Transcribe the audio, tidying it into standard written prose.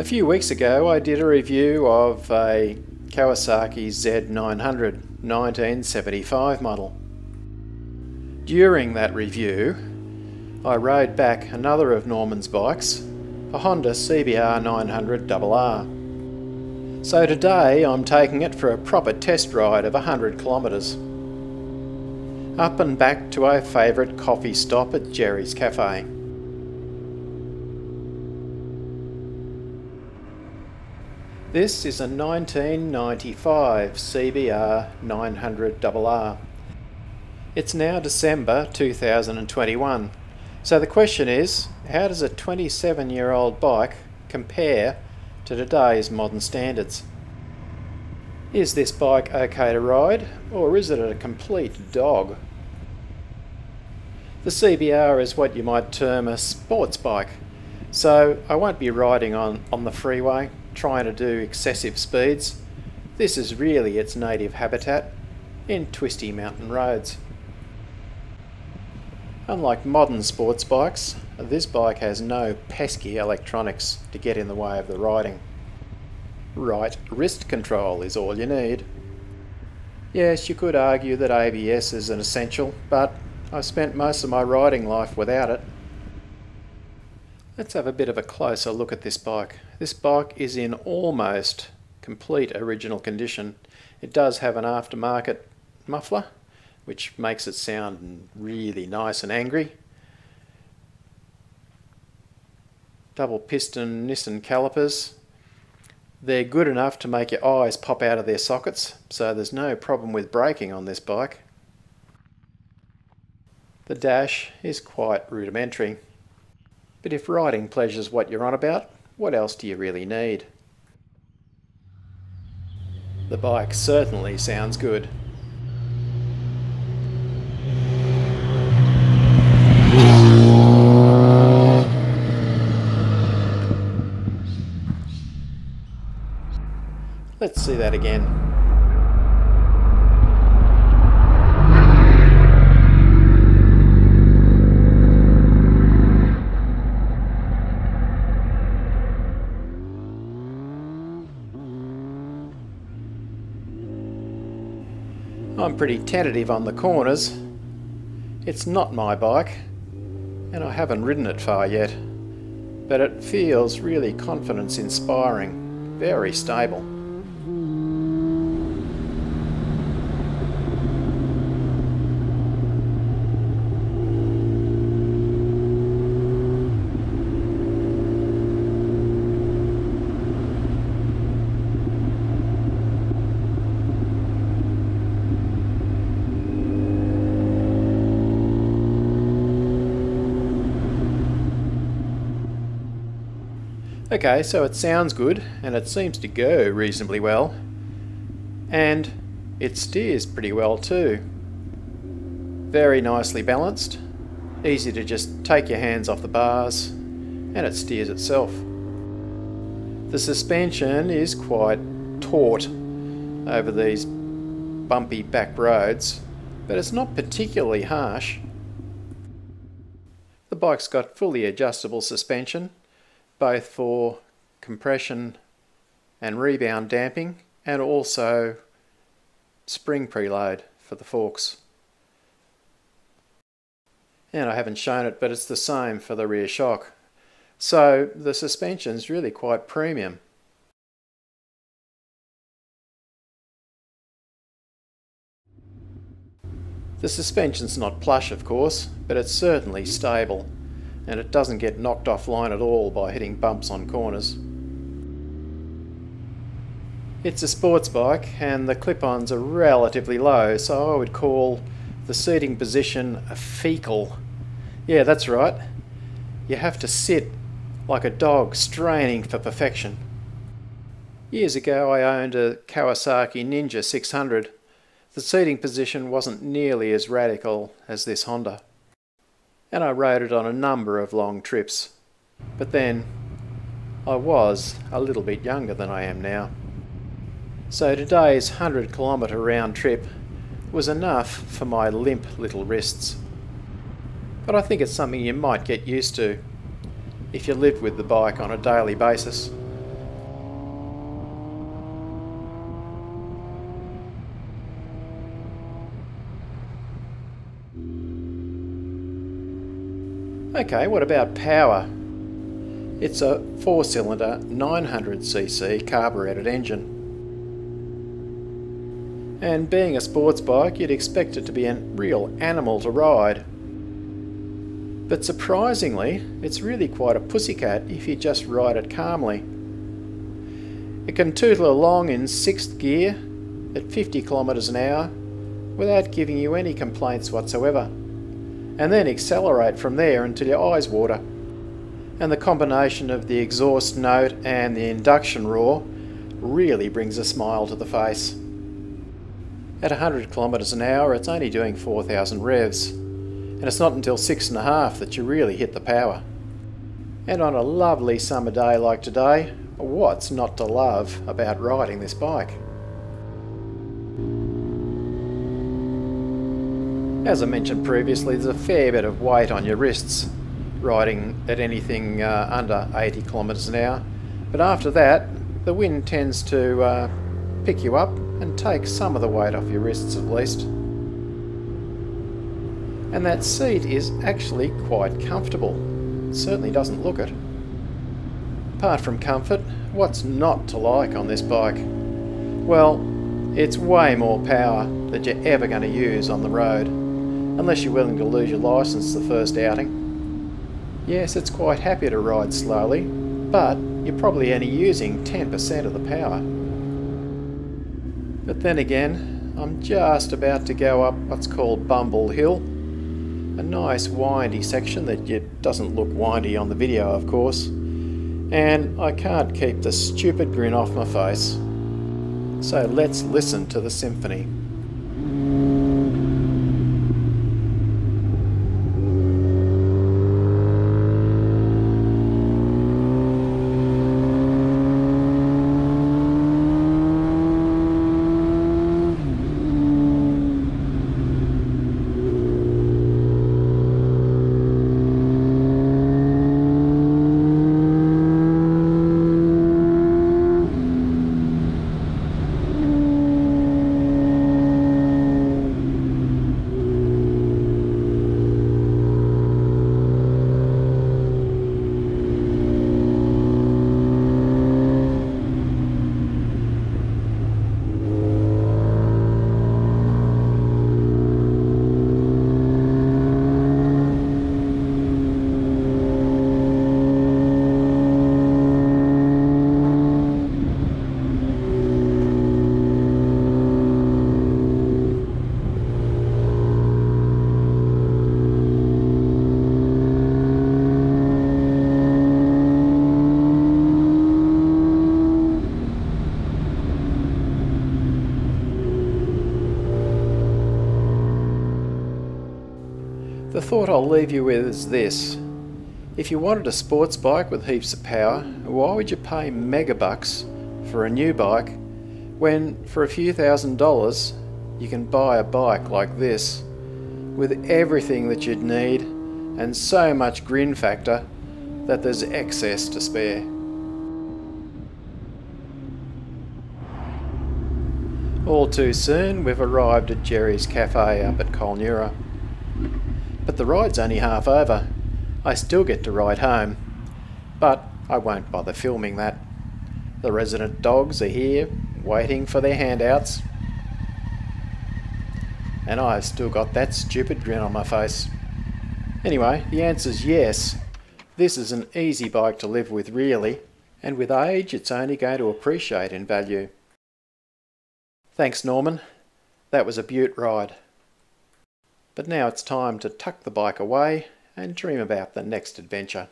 A few weeks ago I did a review of a Kawasaki Z900 1975 model. During that review I rode back another of Norman's bikes, a Honda CBR 900RR. So today I'm taking it for a proper test ride of 100 kilometres. Up and back to our favourite coffee stop at Jerry's Cafe. This is a 1995 CBR 900RR. It's now December 2021, so the question is, how does a 27-year-old bike compare to today's modern standards? Is this bike okay to ride, or is it a complete dog? The CBR is what you might term a sports bike, so I won't be riding on the freeway trying to do excessive speeds. This is really its native habitat, in twisty mountain roads. Unlike modern sports bikes, this bike has no pesky electronics to get in the way of the riding. Right wrist control is all you need. Yes, you could argue that ABS is an essential, but I've spent most of my riding life without it. Let's have a bit of a closer look at this bike. This bike is in almost complete original condition. It does have an aftermarket muffler, which makes it sound really nice and angry. Double piston Nissan calipers. They're good enough to make your eyes pop out of their sockets, so there's no problem with braking on this bike. The dash is quite rudimentary. But if riding pleasure's what you're on about, what else do you really need? The bike certainly sounds good. Let's see that again. I'm pretty tentative on the corners. It's not my bike, and I haven't ridden it far yet, but it feels really confidence-inspiring, very stable. Okay, so it sounds good and it seems to go reasonably well, and it steers pretty well too. Very nicely balanced, easy to just take your hands off the bars, and it steers itself. The suspension is quite taut over these bumpy back roads, but it's not particularly harsh. The bike's got fully adjustable suspension, both for compression and rebound damping, and also spring preload for the forks. And I haven't shown it, but it's the same for the rear shock. So the suspension's really quite premium. The suspension's not plush, of course, but it's certainly stable, and it doesn't get knocked offline at all by hitting bumps on corners. It's a sports bike and the clip-ons are relatively low, so I would call the seating position a fecal. Yeah, that's right. You have to sit like a dog straining for perfection. Years ago I owned a Kawasaki Ninja 600. The seating position wasn't nearly as radical as this Honda, and I rode it on a number of long trips. But then I was a little bit younger than I am now. So today's 100-kilometre round trip was enough for my limp little wrists. But I think it's something you might get used to if you live with the bike on a daily basis. Okay, what about power? It's a 4-cylinder 900cc carburetted engine. And being a sports bike, you'd expect it to be a real animal to ride. But surprisingly, it's really quite a pussycat if you just ride it calmly. It can tootle along in 6th gear at 50 kilometers an hour without giving you any complaints whatsoever, and then accelerate from there until your eyes water. And the combination of the exhaust note and the induction roar really brings a smile to the face. At 100 kilometers an hour, it's only doing 4,000 revs, and it's not until 6.5 that you really hit the power. And on a lovely summer day like today, what's not to love about riding this bike? As I mentioned previously, there's a fair bit of weight on your wrists riding at anything under 80 kilometers an hour, but after that the wind tends to pick you up and take some of the weight off your wrists at least. And that seat is actually quite comfortable. It certainly doesn't look it. Apart from comfort, what's not to like on this bike? Well, it's way more power than you're ever going to use on the road, unless you're willing to lose your licence the first outing. Yes, it's quite happy to ride slowly, but you're probably only using 10% of the power. But then again, I'm just about to go up what's called Bumble Hill, a nice windy section that doesn't look windy on the video, of course, and I can't keep the stupid grin off my face. So let's listen to the symphony. The thought I'll leave you with is this. If you wanted a sports bike with heaps of power, why would you pay megabucks for a new bike when for a few $1,000s you can buy a bike like this with everything that you'd need and so much grin factor that there's excess to spare. All too soon we've arrived at Jerry's Cafe up at Colnura. But the ride's only half over. I still get to ride home, but I won't bother filming that. The resident dogs are here, waiting for their handouts, and I've still got that stupid grin on my face. Anyway, the answer's yes. This is an easy bike to live with, really, and with age it's only going to appreciate in value. Thanks, Norman. That was a beaut ride. But now it's time to tuck the bike away and dream about the next adventure.